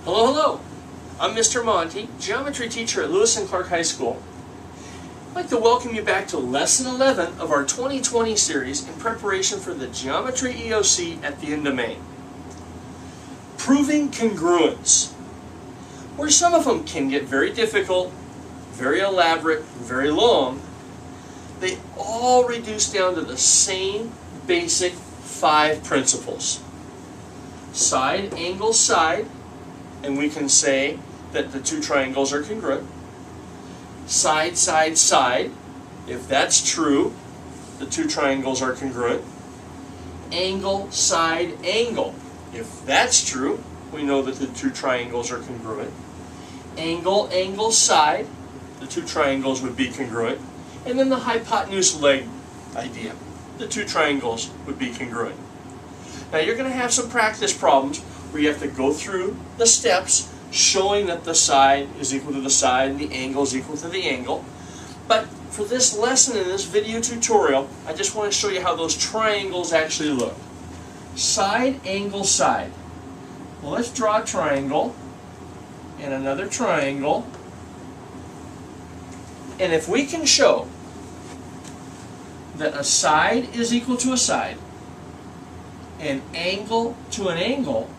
Hello, hello. I'm Mr. Monty, geometry teacher at Lewis and Clark High School. I'd like to welcome you back to Lesson 11 of our 2020 series in preparation for the Geometry EOC at the end of May. Proving congruence, where some of them can get very difficult, very elaborate, very long. They all reduce down to the same basic 5 principles. Side, angle, side, and we can say that the 2 triangles are congruent. Side, side, side, if that's true, the 2 triangles are congruent. Angle, side, angle, if that's true, we know that the 2 triangles are congruent. Angle, angle, side, the 2 triangles would be congruent. And then the hypotenuse leg idea, the 2 triangles would be congruent. Now you're going to have some practice problems where you have to go through the steps showing that the side is equal to the side and the angle is equal to the angle. But for this lesson in this video tutorial, I just want to show you how those triangles actually look. Side, angle, side. Well, let's draw a triangle and another triangle. And if we can show that a side is equal to a side, an angle to an angle,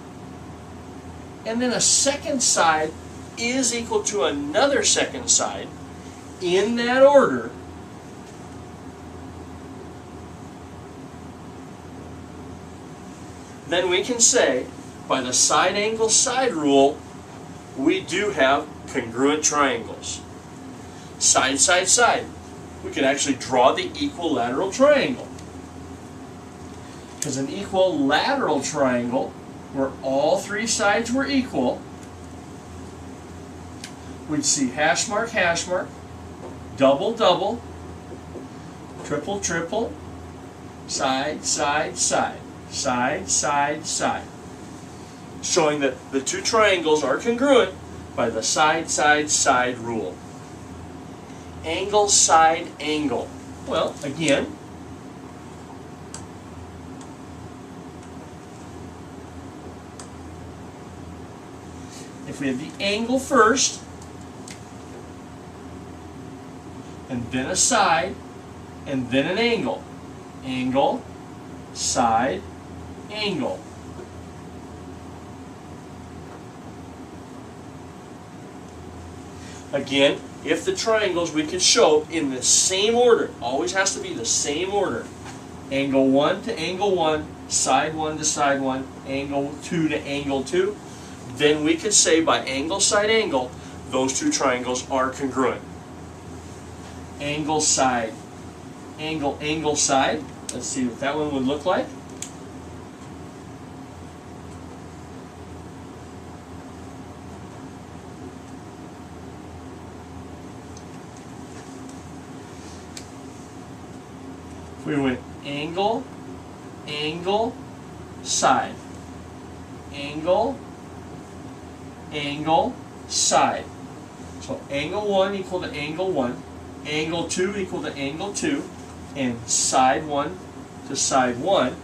and then a second side is equal to another second side, in that order, then we can say, by the side angle side rule, we do have congruent triangles. Side, side, side. We could actually draw the equilateral triangle. Because an equilateral triangle, where all 3 sides were equal, we'd see hash mark, double, double, triple, triple, side, side, side, side, side, side. Showing that the 2 triangles are congruent by the side, side, side rule. Angle, side, angle. Well, again, if we have the angle first, and then a side, and then an angle. Angle, side, angle. Again, if the triangles we could show in the same order, always has to be the same order. Angle 1 to angle 1, side 1 to side 1, angle 2 to angle 2. Then we could say by angle, side, angle, those 2 triangles are congruent. Angle, side, angle, angle, side. Let's see what that one would look like. We went angle, angle, side. Angle, angle, side. So angle 1 equal to angle 1, angle 2 equal to angle 2, and side 1 to side 1.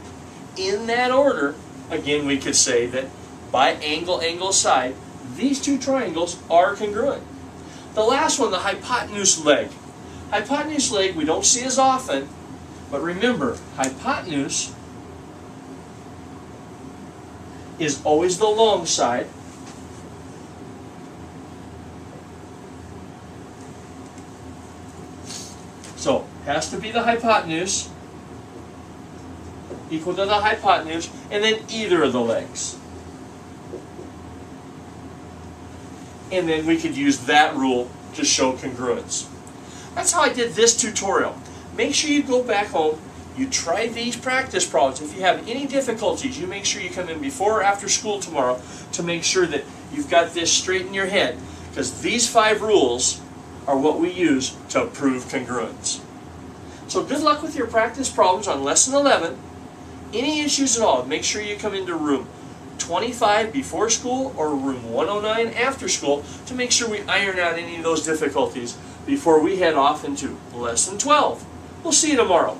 In that order, again, we could say that by angle, angle, side, these 2 triangles are congruent. The last one, the hypotenuse leg. Hypotenuse leg we don't see as often, but remember, hypotenuse is always the long side. So, has to be the hypotenuse, equal to the hypotenuse, and then either of the legs. And then we could use that rule to show congruence. That's how I did this tutorial. Make sure you go back home, you try these practice problems. If you have any difficulties, you make sure you come in before or after school tomorrow to make sure that you've got this straight in your head. Because these 5 rules are what we use to prove congruence. So good luck with your practice problems on Lesson 11. Any issues at all, make sure you come into room 25 before school or room 109 after school to make sure we iron out any of those difficulties before we head off into Lesson 12. We'll see you tomorrow.